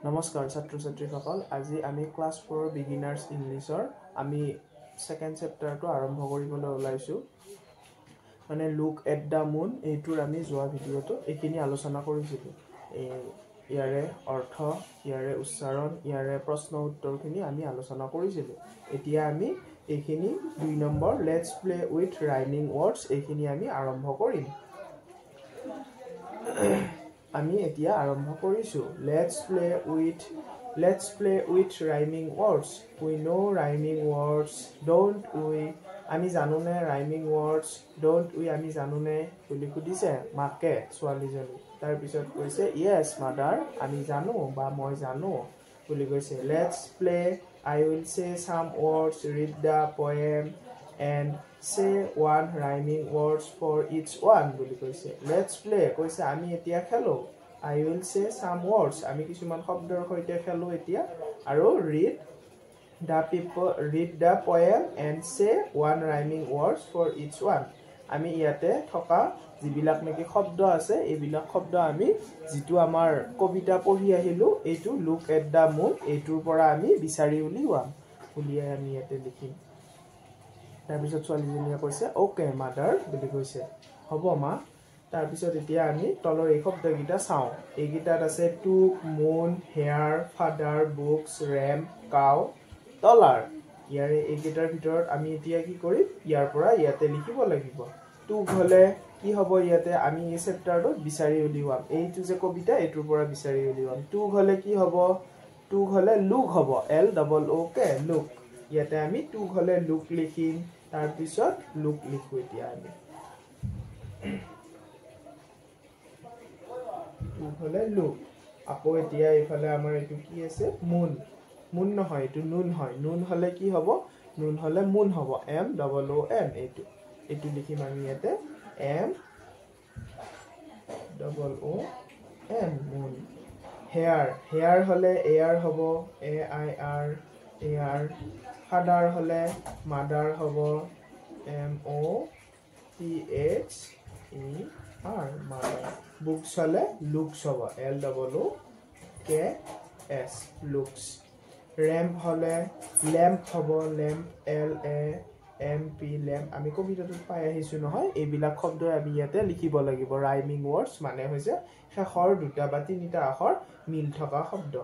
নমস্কাৰ ছাত্ৰ ছাত্ৰীসকল আজি আমি ক্লাছ 4 বিগিনাৰ্ছ ইংলিছৰ আমি সেকেন্ড চেপ্টাৰটো আৰম্ভ কৰিবলৈ ওলাইছো মানে লুক এট দা মুন এইটোৰ আমি যোৱা ভিডিঅটো এইখিনি আলোচনা কৰিছিলো ইয়াৰে অৰ্থ ইয়াৰে উচ্চাৰণ ইয়াৰে প্ৰশ্ন উত্তৰখিনি আমি আলোচনা কৰিছিলো এতিয়া আমি এইখিনি 2 number let's play with rhyming words এইখিনি আমি আৰম্ভ কৰিম আমি এতিয়া আৰম্ভ কৰিছো let's play with rhyming words we know rhyming words don't we আমি জানোনে rhyming words don't we আমি জানোনে বুলি সুধিছে মাকে ছোৱালীজনী তাৰ পিছত কৈছে yes mother আমি জানো বা মই জানো বুলি কৈছে let's play I will say some words read the poem and say one rhyming words for each one বুলি কৈছে let's play কৈছে আমি এতিয়া খেলো I will say some words আমি কিছুমান শব্দৰ সৈতে খেলো এতিয়া আৰু read the poem and say one rhyming words for each one আমি ইয়াতে থকা যিবিলাক নেকি শব্দ আছে এইবিলাক শব্দ আমি যেটো আমাৰ কবিতা পঢ়ি আহিলো এইটো look at the moon এইটোৰ পৰা আমি বিচাৰি উলিয়াম উলিয়াই আমি ইয়াতে লিখিম তাৰ পিছত ছোৱালীজনীয়ে কৈছে ওকে মাদাৰ বুলি কৈছে হ'ব মা তাৰ পিছত এতিয়া আমি তলৰ এই শব্দকিটা চাও এইকিটাত আছে two moon hair father books ramp cow dollar ইয়াৰে এইকিটাৰ ভিতৰত আমি এতিয়া কি কৰিম ইয়াৰ পৰা ইয়াতে লিখিব লাগিব টু হলে কি হ'ব ইয়াতে আমি এই চেপ্টাৰটোত বিচাৰি উলিয়াম এইটো যে কবিতা এইটোৰ পৰা বিচাৰি উলিয়াম টু হলে কি হ'ব টু হলে লুক হ'ব L double O K look ইয়াতে আমি টু হলে লুক লিখিম তাৰ পিছত লুক লিখো এতিয়া আমি টু হলে লুক আকৌ এতিয়া ইফালে আমাৰ এটো কি আছে মুন মুন নহয় এটো নুন হয় নুন হলে কি হ'ব নুন হলে মুন হ'ব M double O N এটো লিখিম আমি ইয়াতে M double O N মুন হেয়াৰ হলে এয়াৰ হ'ব A I R air father হলে মাদাৰ হ'ব M O T H E R mother books হলে লুকস হ'ব L double O K S looks ramp হলে ল্যাম্প হ'ব lamp L A M P lamp আমি কবিতাটোত পাই আহিছো নহয় এইবিলাক শব্দ আমি ইয়াতে লিখিব লাগিব ৰাইমিং ৱৰ্ডছ মানে হৈছে শেষৰ দুটা বা তিনিটা আখৰ মিল থকা শব্দ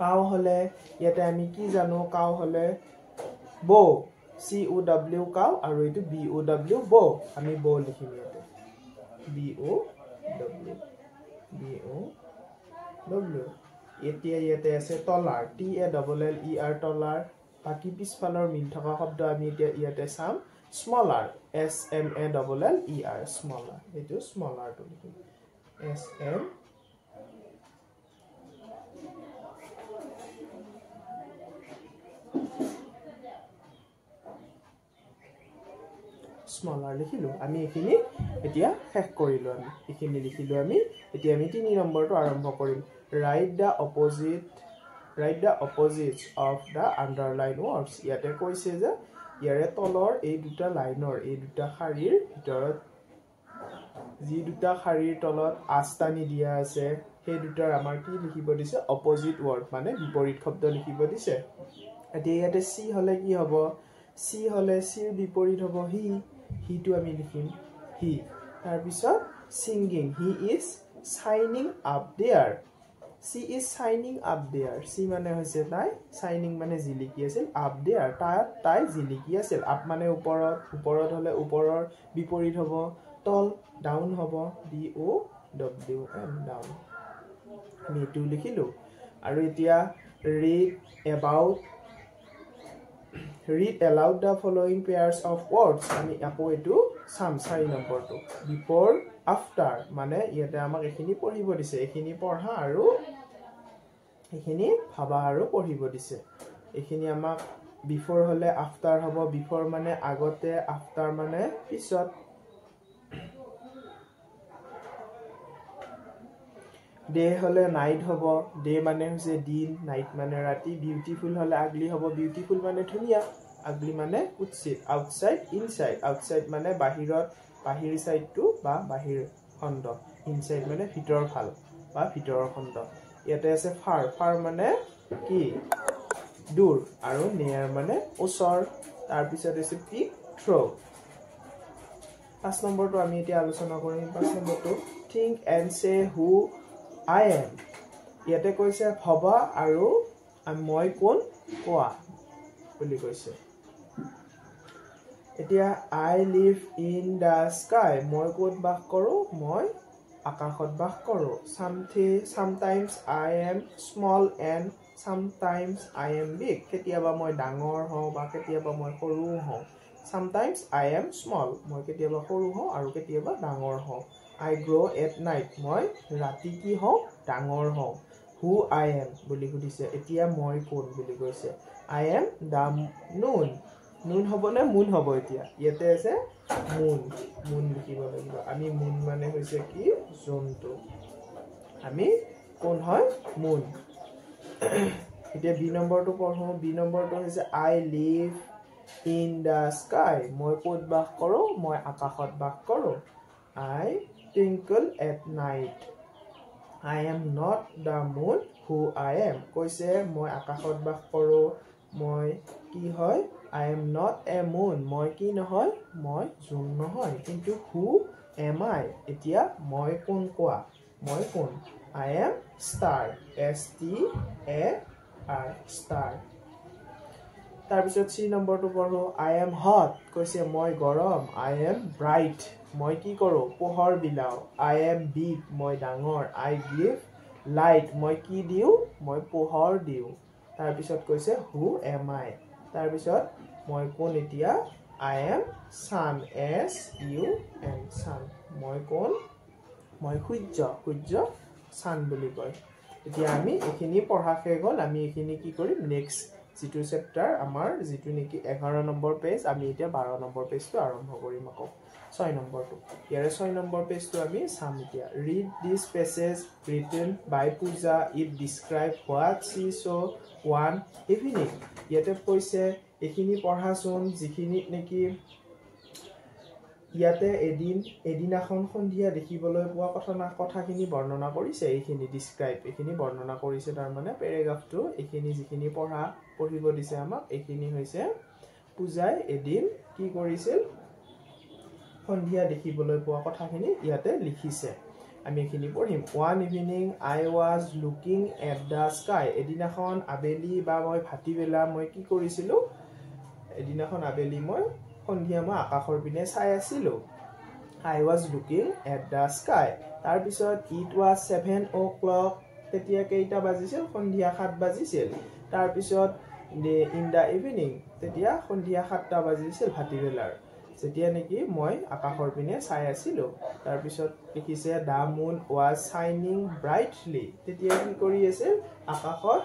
কাউ হলে ইয়াতে আমি কি জানো কাউ হলে বো C O W কাউ আৰু এটো B O W বো আমি বো লিখিম ইয়াতে B O W এতিয়া ইয়াতে আছে টলাৰ T A double L E R টলাৰ বাকি পিছফালৰ মিল থকা শব্দ আমি এতিয়া ইয়াতে চাম smaller S M A double L E R smaller এটো স্মলাৰ টো লিখিম S M স্মলাৰ লিখিলো আমি এখিনি এতিয়া শেষ কৰিলো আমি এখিনি লিখিলো আমি এতিয়া আমি 3 নম্বৰটো আৰম্ভ কৰিম write the opposites of the underlined words ইয়াতে কৈছে যে ইয়াৰে তলৰ এই দুটা লাইনৰ এই দুটা শাৰীৰ ভিতৰত যি দুটা শাৰীৰ তলত আস্তানি দিয়া আছে সেই দুটাৰ আমাৰ কি লিখিব দিছে opposite word মানে বিপৰীত শব্দ লিখিব দিছে এতিয়া ইয়াতে C হলে কি হ'ব C হলে C ৰ বিপৰীত হ'ব হি টো আমি লিখিম হি তাৰ পিছত singing he is shining up there she is shining up there she মানে হৈছে তাই shining মানে জিলিকি আছিল up there তাই জিলিকি আছিল up মানে ওপৰত হলে ওপৰৰ বিপৰীত হ'ব তল down হ'ব D O W N down আমি এটো লিখিলো আৰু এতিয়া read aloud the following pairs of words আমি আকৌ এটো সাম 4 নম্বৰটো before after মানে ইয়াতে আমাক এখিনি পঢ়িব দিছে এখিনি পঢ়া আৰু এখিনি ভাবা আৰু পঢ়িব দিছে এখিনি আমাক before হলে after হ'ব before মানে আগতে after মানে পিছত day হলে night হ'ব day মানে হৈছে দিন night মানে ৰাতি beautiful হলে ugly হ'ব beautiful মানে ধুনিয়া ugly মানে কুৎসিত outside inside outside মানে বাহিৰ সাইডটো বা বাহিৰ খণ্ড inside মানে ভিতৰ ফাল বা ভিতৰৰ খণ্ড ইয়াতে আছে ফাৰ ফাৰ মানে কি দূৰ আৰু নিয়াৰ মানে ওচৰ তাৰ পিছত আছে পিক থ্ৰো 5 নম্বৰটো আমি এতিয়া আলোচনা কৰিম 5 নম্বৰটো think and say who I am ইয়াতে কৈছে ভবা আৰু মই কোন কোৱা বুলি কৈছে এতিয়া I live in the sky মই কোত বাস কৰো মই আকাশত বাস কৰো sometimes I am small and sometimes I am big কেতিয়াবা মই ডাঙৰ হওঁ বা কেতিয়াবা মই সৰু হওঁ sometimes I am small মই কেতিয়াবা সৰু হওঁ আৰু কেতিয়াবা ডাঙৰ হওঁ I grow at night মই ৰাতি কি হওঁ ডাঙৰ হওঁ who I am বুলি সুধিছে এতিয়া মই কোন বুলি কৈছে I am the moon moon হবনে moon হব এতিয়া ইয়াতে আছে moon লিখিব লাগিব আমি moon মানে হৈছে কি জন্তু আমি কোন হয় moon এতিয়া বি নম্বৰটো পঢ়ো বি নম্বৰটো হৈছে I live in the sky মই কোত বাস কৰো মই আকাশত বাস কৰো I twinkle at night I am not the moon who I am কৈছে মই আকাশত বাস কৰো মই কি হয় I am not a moon মই কি নহয় মই জোন নহয় কিন্তু who am I এতিয়া মই কোন কোৱা মই কোন I am star S T A R star তাৰ পিছত সি নম্বৰটো পঢ়ো I am hot কৈছে মই গৰম I am bright মই কি কৰো পোহৰ বিলাও I am big মই ডাঙৰ I give light মই কি দিও মই পোহৰ দিও তাৰ পিছত কৈছে who am I তাৰ পিছত মই কোন এতিয়া I am sun S U N sun মই কোন মই সূৰ্য sun বুলি কয় এতিয়া আমি এখিনি পঢ়া শেষ হ'ল আমি এখিনি কি কৰিম নেক্সট যিটো চেপ্টাৰ আমাৰ যিটো নেকি 11 নম্বৰ পেজ আমি এতিয়া 12 নম্বৰ পেজটো আৰম্ভ কৰিম আকৌ 6 নম্বৰটো ইয়াৰে 6 নম্বৰ পেজটো আমি চাম এতিয়া read this passage written by Pooja it describe what she saw one evening ইয়াতে কৈছে এখিনি পঢ়াচোন যিখিনি নেকি ইয়াতে এদিনাখন সন্ধিয়া দেখিবলৈ পোৱা কথাখিনি বৰ্ণনা কৰিছে এইখিনি ডিসক্ৰাইব এইখিনি বৰ্ণনা কৰিছে তাৰ মানে পেৰাগ্ৰাফটো এইখিনি যিখিনি পঢ়িব দিছে আমাক এইখিনি হৈছে পূজাই এদিন কি কৰিছিল সন্ধিয়া দেখিবলৈ পোৱা কথাখিনি ইয়াতে লিখিছে আমি এইখিনি পঢ়িম one evening I was looking at the sky এদিনাখন আবেলি বা মই ভাটিবেলা মই কি কৰিছিলো এদিনাখন আবেলি মই সন্ধিয়া মই আকাশৰ পিনে চাই আছিলো I was looking at the sky তাৰ পিছত it was 7 o'clock তেতিয়া কেইটা বাজিছিল সন্ধিয়া 7 বাজিছিল তাৰ পিছত in the evening তেতিয়া সন্ধিয়া 7টা বাজিছিল ভাটিবেলাৰ যেতিয়া নেকি মই আকাশৰ পিনে চাই আছিলো তাৰ পিছত লিখিছে the moon was shining brightly তেতিয়া কি কৰি আছিল আকাশত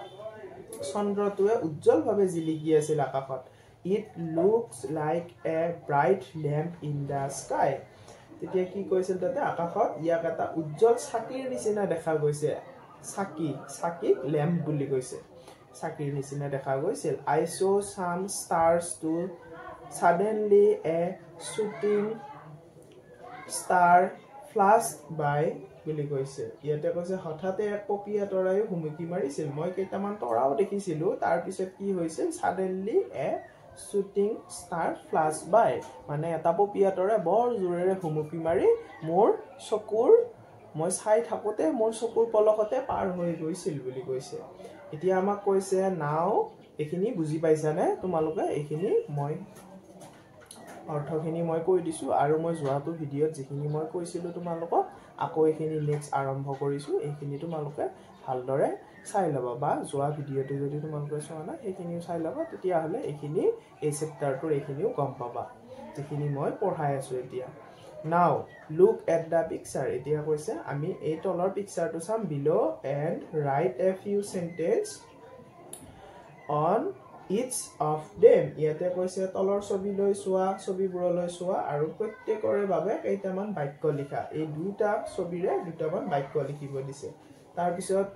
চন্দ্ৰটোৱে উজ্জ্বলভাৱে জিলিকি আছিল আকাশত It looks like a bright lamp in the sky. তেতিয়া কি কৈছিল তাতে আকাশত ইয়াক এটা উজ্জ্বল চাকিৰ নিচিনা দেখা গৈছে চাকিক ল্যাম্প বুলি কৈছে চাকিৰ নিচিনা দেখা গৈছিল I saw some stars too suddenly a shooting star flashed by বুলি কৈছে ইয়াতে কৈছে হঠাতে এক পপিয়া তৰাই হুমকি মাৰিছিল মই কেইটামান তৰাও দেখিছিলো তাৰ পিছত কি হৈছিল suddenly a shooting star flash by মানে এটা পপিয়াতৰে বৰ জোৰেৰে হুমকি মাৰি মোৰ চকুৰ মই চাই থাকোতে মোৰ চকুৰ পলকতে পাৰ হৈ গৈছিল বুলি কৈছে এতিয়া আমাক কৈছে নাও এখিনি বুজি পাইছানে তোমালোকে এখিনি মই অৰ্থখিনি মই কৈ দিছো আৰু মই যোৱাটো ভিডিঅত যিখিনি মই কৈছিলো তোমালোকক আকৌ এখিনি নেক্সট আৰম্ভ কৰিছো এইখিনি তোমালোকে ভালদৰে চাই লবা বা যোৱা ভিডিঅটো যদি তোমালোকে চোৱা না এইখিনিও চাই লবা তেতিয়া হলে এইখিনি এই চেপ্টাৰটোৰ এইখিনিও গম পাবা যিখিনি মই পঢ়াই আছো এতিয়া নাও লুক এট দা পিকচাৰ এতিয়া কৈছে আমি এই তলৰ পিকচাৰটো চাম বিলো and right a few sentence on each of them ইয়াতে কৈছে তলৰ ছবিলৈ চোৱা ছবিবোৰলৈ চোৱা আৰু প্ৰত্যেকৰে বাবে কেইটামান বাক্য লিখা এই দুটা ছবিৰে দুটামান বাক্য লিখিব দিছে তাৰ পিছত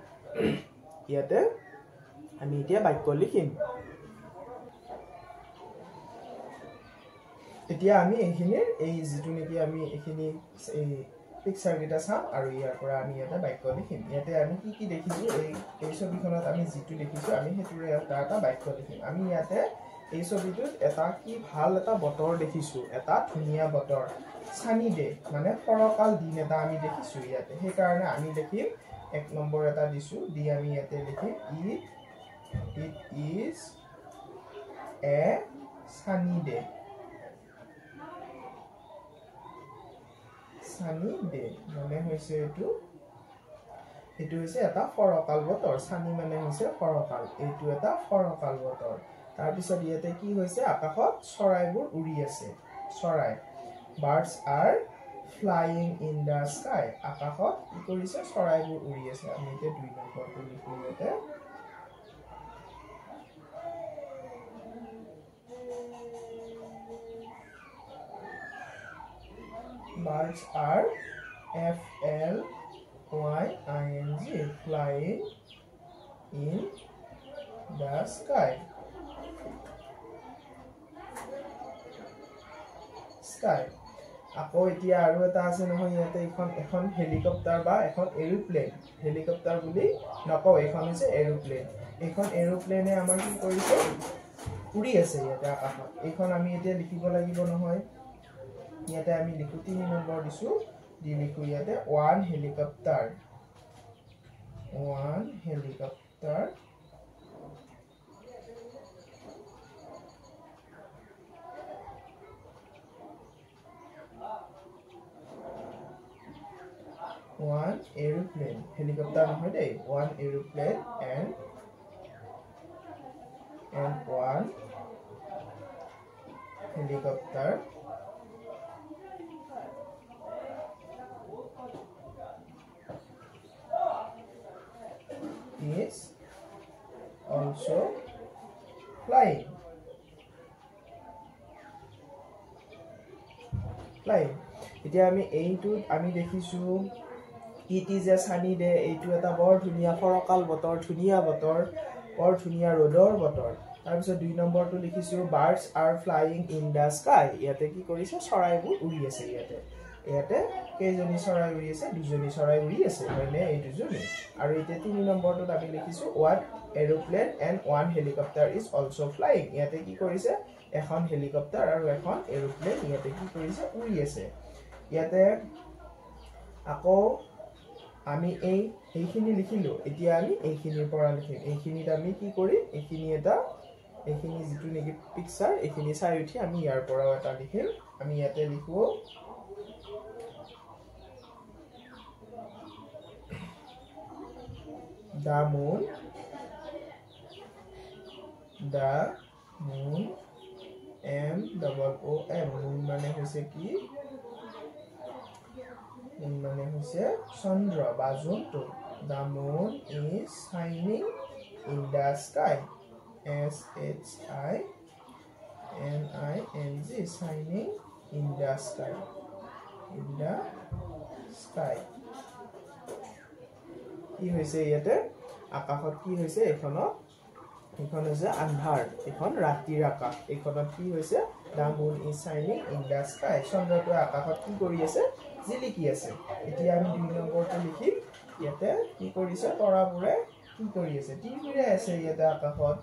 ইয়াতে আমি এতিয়া বাক্য লিখিম এতিয়া আমি এইখিনি এই যেটো নেকি আমি এইখিনি এই পিকচাৰ কেইটা চাম আৰু ইয়াৰ পৰা আমি এটা বাক্য লিখিম ইয়াতে আমি কি দেখিছো এই ছবিখনত আমি যেটো দেখিছো আমি হেতুৰে এটা বাক্য লিখিম আমি ইয়াতে এই ছবিটোত এটা কি ভাল এটা বতৰ দেখিছো এটা ধুনিয়া বতৰ সানি ডে মানে ফৰকাল দিন এটা আমি দেখিছো ইয়াতে সেই কাৰণে আমি লিখিম এক নম্বৰ এটা দিছো দি আমি ইয়াতে লিখিম it is a sunny day মানে হৈছে এটো হৈছে এটা ফৰকাল বতৰ সানি মানে হৈছে ফৰকাল এটো এটা ফৰকাল বতৰ তাৰ পিছত ইয়াতে কি হৈছে আকাশত চৰাইবোৰ উৰি আছে চৰাই birds are flying in the sky আকাশত কি কৰিছে চৰাইবোৰ উৰি আছে আমি এতিয়া 2 নম্বৰটো লিখিম ইয়াতে birds are flying in the sky আকৌ এতিয়া আৰু এটা আছে নহয় ইয়াতে এখন হেলিকপ্টাৰ বা এখন এৰোপ্লেন হেলিকপ্টাৰ বুলি নকও এখন হৈছে এৰোপ্লেন এখন এৰোপ্লেনে আমাৰ কি কৰিছে উৰি আছে ইয়াতে আকাশত এখন আমি এতিয়া লিখিব লাগিব নহয় ইয়াতে আমি লিখো 3 নম্বৰ দিছো দি লিখো ইয়াতে one helicopter one aeroplane helicopter নহয় দেই one aeroplane and one helicopter is also flying এতিয়া আমি এইটোত আমি দেখিছো it is a sunny day এইটো এটা বৰ ধুনিয়া ফৰকাল বতৰ ধুনিয়া বতৰ বৰ ধুনিয়া ৰ'দৰ বতৰ তাৰ পিছত 2 নম্বৰটো লিখিছো birds are flying in the sky ইয়াতে কি কৰিছে চৰাইবোৰ উৰি আছে ইয়াতে কেইজনী চৰাই উৰি আছে দুজনী চৰাই উৰি আছে মানে এই দুজনী আৰু এতিয়া 3 নম্বৰটোত আমি লিখিছো one aeroplane and one helicopter is also flying ইয়াতে কি কৰিছে এখন হেলিকপ্টাৰ আৰু এখন এৰোপ্লেন ইয়াতে কি কৰিছে উৰি আছে ইয়াতে আকৌ আমি এইখিনি লিখিলো এতিয়া আমি এইখিনিৰ পৰা লিখিম এইখিনিত আমি কি কৰিম এইখিনি যেটো নেকি পিকচাৰ এইখিনি চাই উঠি আমি ইয়াৰ পৰা এটা লিখিম আমি ইয়াতে লিখো the moon moon মানে হৈছে কি মানে হৈছে চন্দ্ৰ বা জন্তু the moon is shining in the sky shining shining in the sky কি হৈছে ইয়াতে আকাশত কি হৈছে এখন হৈছে আন্ধাৰ এখন ৰাতিৰ আকাশ এখনত কি হৈছে the moon is shining in the sky চন্দ্ৰটো আকাশত কি কৰি আছে জিলিকি আছে এতিয়া আমি 2 নম্বৰটো লিখিম ইয়াতে কি কৰিছে তৰাবোৰে কি কৰি আছে টিভিৰে আছে ইয়াতে আকাশত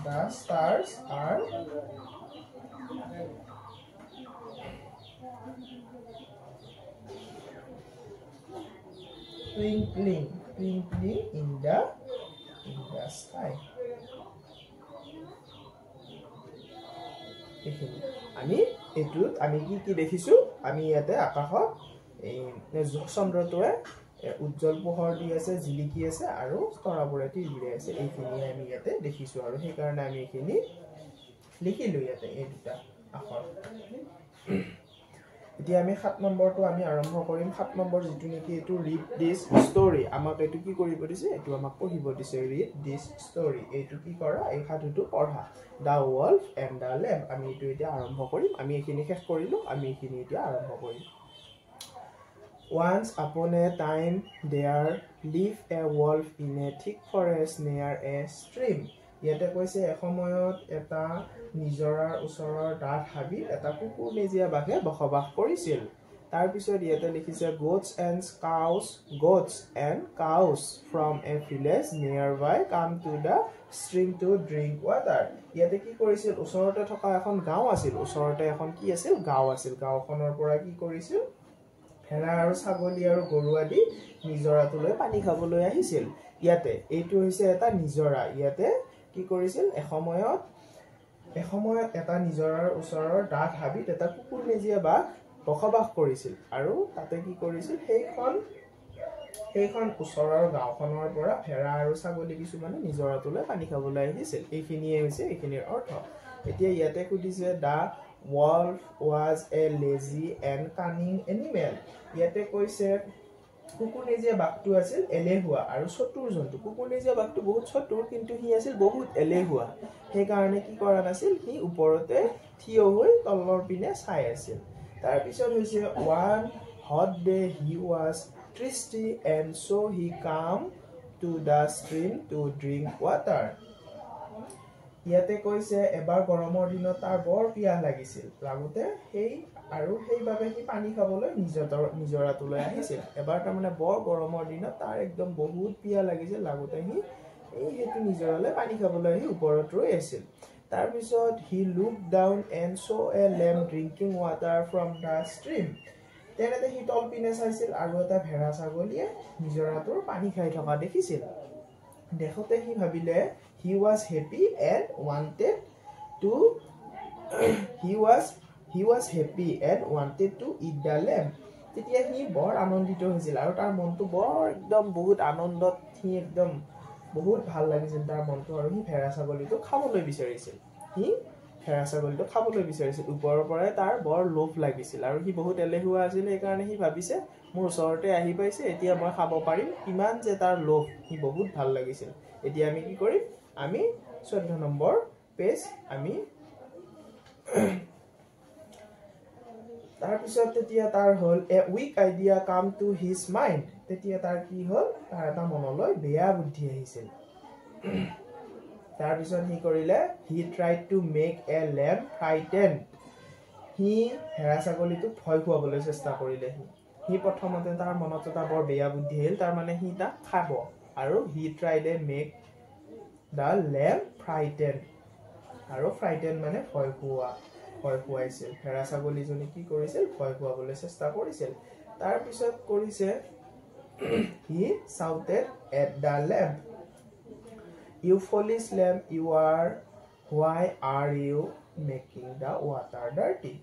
the stars are twinkling in the sky আমি এটুত আমি কি দেখিছো আমি ইয়াতে আকাশত এই চন্দ্ৰটোৱে উজ্জ্বল পোহৰ দি আছে জিলিকি আছে আৰু তৰাবোৰে টিভিৰে আছে এইখিনি আমি ইয়াতে দেখিছো আৰু সেই কাৰণে আমি এইখিনি লিখিলো ইয়াতে এই দুটা আখৰ এতিয়া আমি 7 নম্বৰটো আমি আৰম্ভ কৰিম 7 নম্বৰ যেটো নেকি এটো ৰিড দিস ষ্টৰী আমাক এটো কি কৰিব দিছে এটো আমাক পঢ়িব দিছে ৰিড দিস ষ্টৰী এটো কি কৰা এই সাধুটো পঢ়া দা wolf and the lamb আমি এটো এতিয়া আৰম্ভ কৰিম আমি এইখিনি শেষ কৰিলো আমি এইখিনি এতিয়া আৰম্ভ কৰিম Once upon a time there lived a wolf in a thick forest near a stream ইয়াতে কৈছে এসময়ত এটা নিজৰাৰ ওচৰৰ ডাঠ হাবিত এটা কুকুৰনেজীয়া বাঘে বসবাস কৰিছিল তাৰ পিছত ইয়াতে লিখিছে goats and cows from a village nearby come to the stream to drink water ইয়াতে কি কৰিছিল ওচৰতে থকা এখন গাঁও আছিল ওচৰতে এখন কি আছিল গাঁও আছিল গাঁওখনৰ পৰা কি কৰিছিল ভেড়া আৰু ছাগলী আৰু গৰু আদি নিজৰাটোলৈ পানী খাবলৈ আহিছিল ইয়াতে এইটো হৈছে এটা নিজৰা ইয়াতে কি কৰিছিল এসময়ত এটা নিজৰাৰ ওচৰৰ ডাঠ হাবিত এটা কুকুৰনেজীয়া বাঘ বসবাস কৰিছিল আৰু তাতে কি কৰিছিল সেইখন ওচৰৰ গাঁওখনৰ পৰা ভেড়া আৰু ছাগলী কিছুমানে নিজৰাটোলৈ পানী খাবলৈ আহিছিল এইখিনিয়ে হৈছে এইখিনিৰ অৰ্থ এতিয়া ইয়াতে সুধিছে দা wolf was a lazy and cunning animal ইয়াতে কৈছে কুকুৰনেজীয়া বাঘটো আছিল এলেহুৱা আৰু চতুৰ জন্তু কুকুৰনেজীয়া বাঘটো বহুত চতুৰ কিন্তু হি আছিল বহুত এলেহুৱা সেই কাৰণে কি কৰা নাছিল হি ওপৰতে থিয় হৈ তলৰ পিনে চাই আছিল তাৰ পিছত হৈছে one hot day he was thirsty and so he came to the stream to drink water ইয়াতে কৈছে এবাৰ গৰমৰ দিনত তাৰ বৰ পিয়াহ লাগিছিল লাগোতে সেইবাবে সি পানী খাবলৈ নিজৰাটোলৈ আহিছিল এবাৰ তাৰ মানে বৰ গৰমৰ দিনত তাৰ একদম বহুত পিয়াহ লাগিছিল লাগোতে সি সেইটো নিজৰালৈ পানী খাবলৈ আহি ওপৰত ৰৈ আছিল তাৰ পিছত he looked down and saw a lamb drinking water from the stream তেনেতে সি তল পিনে চাইছিল আৰু এটা ভেড়া ছাগলীয়ে নিজৰাটোৰ পানী খাই থকা দেখিছিল দেখোতে সি ভাবিলে he was happy and wanted to eat the lamb তেতিয়া সি বৰ আনন্দিত হৈছিল আৰু তাৰ মনটো বৰ একদম বহুত আনন্দত সি একদম বহুত ভাল লাগিছিল তাৰ মনটো আৰু সি ভেড়া ছাগলীটো খাবলৈ বিচাৰিছিল ওপৰৰ পৰাই তাৰ বৰ লোভ লাগিছিল আৰু সি বহুত এলেহুৱা আছিল সেইকাৰণে সি ভাবিছে মোৰ ওচৰতে আহি পাইছে এতিয়া মই খাব পাৰিম কিমান যে তাৰ লোভ সি বহুত ভাল লাগিছিল এতিয়া আমি কি কৰিম আমি 14 নম্বৰ পেজ আমি তাৰ পিছত তেতিয়া তাৰ হল a weak idea come to his mind তেতিয়া তাৰ কি হল তাৰ এটা মনলৈ বেয়া বুদ্ধি আহিছিল তাৰ পিছত কি কৰিলে he tried to make a lamb frightened he ভেড়া ছাগলীটোক ভয় খুৱাবলৈ চেষ্টা কৰিলে সি প্ৰথমতে তাৰ মনত এটা বৰ বেয়া বুদ্ধি আহিল তাৰ মানে সি তাক খাব আৰু he tried to make the lamb frightened আৰু frightened মানে ভয় খুৱাইছিল ভেড়া ছাগলীজনী কি কৰিছিল ভয় খুৱাবলৈ চেষ্টা কৰিছিল তাৰ পিছত কৰিছে he shouted at the lamb you foolish lamb why are you making the water dirty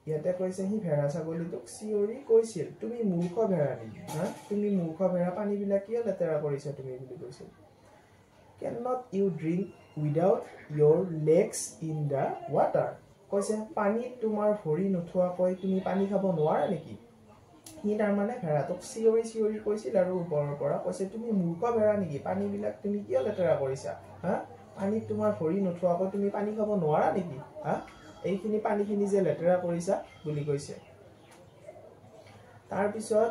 ইয়াতে কৈছে সি ভেড়া ছাগলীটোক চিঞৰি কৈছিল তুমি মূৰ্খ ভেড়া নেকি তুমি মূৰ্খ ভেড়া পানীবিলাক কিয় লেতেৰা কৰিছা তুমি বুলি কৈছিল cannot you drink without your legs in the water কৈছে পানী তোমাৰ ভৰি নথুৱাকৈ তুমি পানী খাব নোৱাৰা নেকি সি তাৰ মানে ভেড়াটোক চিঞৰি কৈছিল আৰু ওপৰৰ পৰা কৈছে তুমি মূৰ্খ ভেড়া নেকি পানীবিলাক তুমি কিয় লেতেৰা কৰিছা পানীত তোমাৰ ভৰি নথুৱাকৈ তুমি পানী খাব নোৱাৰা নেকি এইখিনি পানীখিনি যে লেতেৰা কৰিছা বুলি কৈছে তাৰ পিছত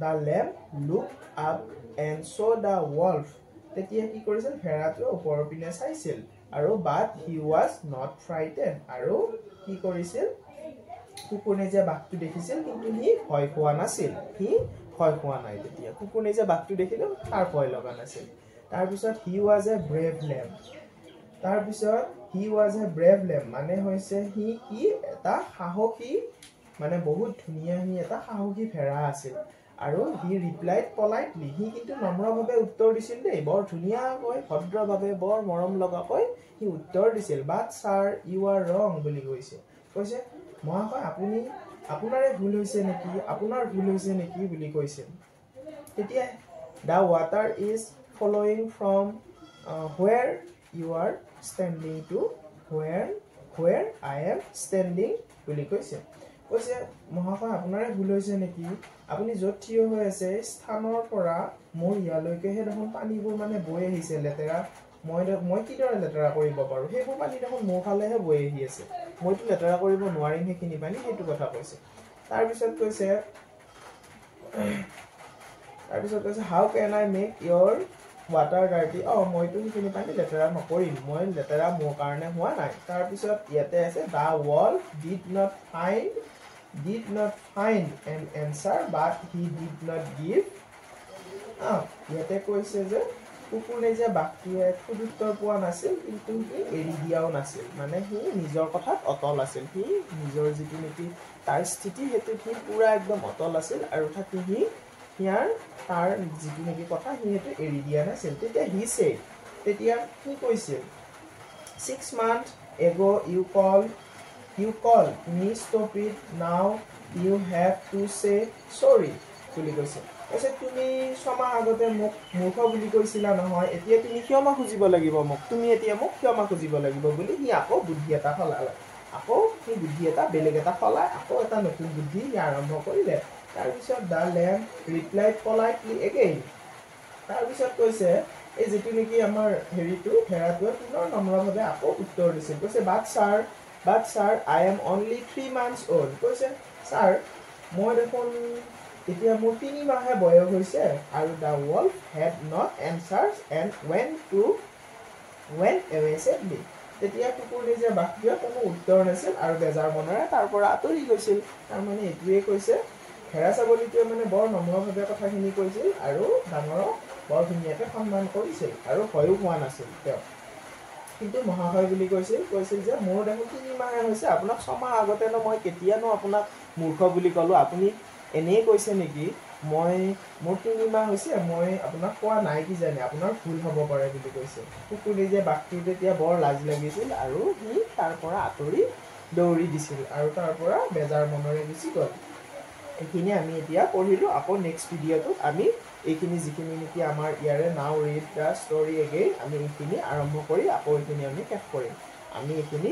the lamb looked up and saw the wolf তেতিয়া কি কৰিছিল ভেড়াটোৱে ওপৰৰ পিনে চাইছিল আৰু but he was not frightened আৰু কি কৰিছিল কুকুৰনেজীয়া বাঘটো দেখিছিল কিন্তু সি ভয় খোৱা নাই তেতিয়া কুকুৰনেজীয়া বাঘটো দেখিলেও তাৰ ভয় লগা নাছিল তাৰ পিছত he was a brave lamb মানে হৈছে সি কি এটা সাহসী মানে বহুত ধুনীয়া সি এটা সাহসী ভেড়া আছিল আৰু he replied politely সি কিন্তু নম্ৰভাৱে উত্তৰ দিছিল দেই বৰ ধুনীয়াকৈ ভদ্ৰভাৱে বৰ মৰম লগাকৈ সি উত্তৰ দিছিল but sir you are wrong বুলি কৈছে মহাশয় আপোনাৰ ভুল হৈছে নেকি বুলি কৈছে তেতিয়া the water is flowing from where you are standing to where I am standing বুলি কৈছে মহাশয় আপোনাৰ ভুল হৈছে নেকি আপুনি য'ত থিয় হৈ আছে স্থানৰ পৰা মোৰ ইয়ালৈকেহে দেখোন পানীবোৰ মানে বৈ আহিছে লেতেৰা মই কিদৰে লেতেৰা কৰিব পাৰো সেইবোৰ পানী দেখোন মোৰ ফালেহে বৈ আহি আছে মইতো লেতেৰা কৰিব নোৱাৰিম সেইখিনি পানী সেইটো কথা কৈছে তাৰ পিছত কৈছে how can I make water dirty মইতো সেইখিনি পানী লেতেৰা নকৰিম মই লেতেৰা মোৰ কাৰণে হোৱা নাই তাৰ পিছত ইয়াতে আছে the wolf did not find an answer but he did not give ইয়াতে কৈছে যে কুকুৰে যে বাঘটোৱে সুদুত্তৰ পোৱা নাছিল কিন্তু সি এৰি দিয়াও নাছিল মানে সি নিজৰ কথাত অটল আছিল সি নিজৰ যিটো নেকি তাৰ স্থিতি হেতু সি পুৰা একদম অটল আছিল আৰু থাকি সি হিয়াৰ তাৰ যিটো নেকি কথা সি হেতু এৰি দিয়া নাছিল তেতিয়া হি said তেতিয়া কি কৈছিল 6 months ago you call me stupid now you have to say sorry বুলি কৈছে কৈছে তুমি সমা আগতে মোক মূৰ্খ বুলি কৈছিলা নহয় এতিয়া তুমি ক্ষমা খুজিব লাগিব মোক তুমি এতিয়া মোক ক্ষমা খুজিব লাগিব বুলি হি আকৌ বুদ্ধি এটা হলালে আকৌ সেই বুদ্ধি এটা বেলেগ এটা হলাই আকৌ এটা নতুন বুদ্ধি আৰম্ভ কৰিলে তাৰ পিছত দা lamb replied politely again তাৰ পিছত কৈছে এই যেটো নেকি আমাৰ হেৰিটো হেৰাটো পুনৰ নম্ৰভাৱে আকৌ উত্তৰ দিছিল কৈছে but sir I am only 3 months old কৈছে স্যাৰ মই দেখোন এতিয়া মোৰ 3 মাহে বয়স হৈছে আৰু the wolf had not answers and went away sadly তেতিয়া কুকুৰে যে বাঘটোৱে কোনো উত্তৰ নাছিল আৰু বেজাৰ মনেৰে তাৰ পৰা আঁতৰি গৈছিল তাৰ মানে এটোৱে কৈছে হেৰা ছাগলীটোৱে মানে বৰ নম্ৰভাৱে কথাখিনি কৈছিল আৰু ডাঙৰক বৰ ধুনীয়াকৈ সন্মান কৰিছিল আৰু ভয়ো হোৱা নাছিল তেওঁ কিন্তু মহাশয় বুলি কৈছিল যে মোৰ দেখোন 3 মাহে হৈছে আপোনাক 6 মাহ আগতে মই কেতিয়ানো আপোনাক মূৰ্খ বুলি কলো আপুনি এনেই কৈছে নেকি মই মোৰ 3 মাহ হৈছে মই আপোনাক কোৱা নাই কি জানে আপোনাৰ ভুল হ'ব পাৰে বুলি কৈছে কুকুৰে যে বাঘটো তেতিয়া বৰ লাজ লাগিছিল আৰু সি তাৰ পৰা আঁতৰি দৌৰি দিছিল আৰু তাৰ পৰা বেজাৰ মনৰে গুচি গ'ল এইখিনি আমি এতিয়া পঢ়িলো আকৌ নেক্সট ভিডিঅ'টোত আমি এইখিনি যিখিনি নেকি আমাৰ ইয়াৰে নাও ৰিড দা ষ্টৰী এগেইন আমি এইখিনি আৰম্ভ কৰি আকৌ এইখিনি আমি শেষ কৰিম আমি এইখিনি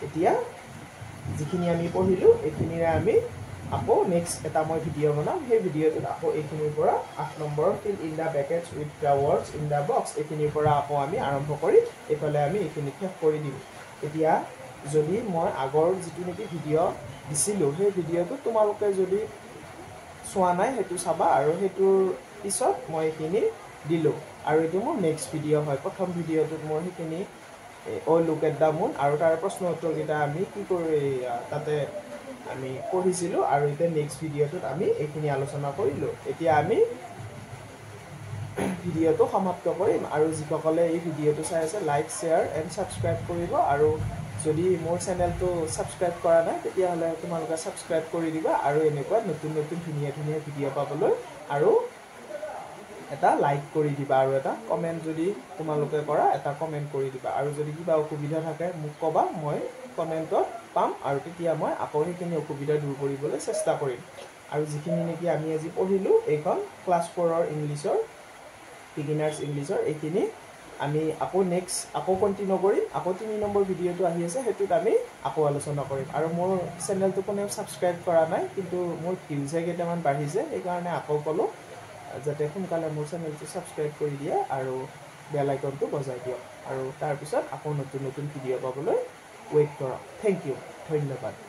এতিয়া যিখিনি আমি পঢ়িলো এইখিনিৰে আমি আকৌ নেক্সট এটা মই ভিডিঅ' বনাম সেই ভিডিঅ'টোত আকৌ এইখিনিৰ পৰা 8 number fill in the brackets with the words in the box এইখিনিৰ পৰা আকৌ আমি আৰম্ভ কৰি এফালে আমি এইখিনি শেষ কৰি দিম এতিয়া যদি মই আগৰ যিটো নেকি ভিডিঅ' দিছিলো সেই ভিডিঅ'টো তোমালোকে যদি চোৱা নাই হেতু চাবা আৰু হেতুৰ পিছত মই এইখিনি দিলো আৰু এটো মোৰ নেক্সট ভিডিঅ' হয় প্ৰথম ভিডিঅ'টোত মই সেইখিনি look at the moon আৰু তাৰ প্ৰশ্ন উত্তৰ কিটা আমি কি কৰি তাতে আমি পঢ়িছিলো আৰু এটা নেক্সট ভিডিঅ'টোত আমি এইখিনি আলোচনা কৰিলো এতিয়া আমি ভিডিঅ'টো সমাপ্ত কৰিম আৰু যিসকলে এই ভিডিঅ'টো চাই আছে লাইক শেয়াৰ এণ্ড সাবস্ক্ৰাইব কৰিব আৰু যদি মোৰ চেনেলটো সাবস্ক্ৰাইব কৰা নাই তেতিয়া হলে তোমালোকে সাবস্ক্ৰাইব কৰি দিবা আৰু এনেকুৱা নতুন নতুন ধুনীয়া ধুনীয়া ভিডিঅ' পাবলৈ আৰু এটা লাইক কৰি দিবা আৰু এটা কমেন্ট যদি তোমালোকে কৰা এটা কমেন্ট কৰি দিবা আৰু যদি কিবা অসুবিধা থাকে মোক কবা মই কমেন্টত পাম আৰু তেতিয়া মই আকৌ সেইখিনি অসুবিধা দূৰ কৰিবলৈ চেষ্টা কৰিম আৰু যিখিনি নেকি আমি আজি পঢ়িলো এইখন ক্লাছ 4 ৰ ইংলিছৰ বিগিনাৰ্ছ ইংলিছৰ এইখিনি আমি আকৌ নেক্সট আকৌ কন্টিনিউ কৰিম আকৌ 3 নম্বৰ ভিডিঅ'টো আহি আছে হেতুত আমি আকৌ আলোচনা কৰিম আৰু মোৰ চেনেলটো কোনেও সাবস্ক্ৰাইব কৰা নাই কিন্তু মোৰ ভিউজ কেইটামান বাঢ়িছে এই কাৰণে আকৌ কলো যাতে সোনকালে মোৰ চেনেলটো সাবস্ক্ৰাইব কৰি দিয়া আৰু বেল আইকনটো বজাই দিয়ক আৰু তাৰ পিছত আকৌ নতুন নতুন ভিডিঅ' পাবলৈ ওয়েট কৰক থ্যাংক ইউ ধন্যবাদ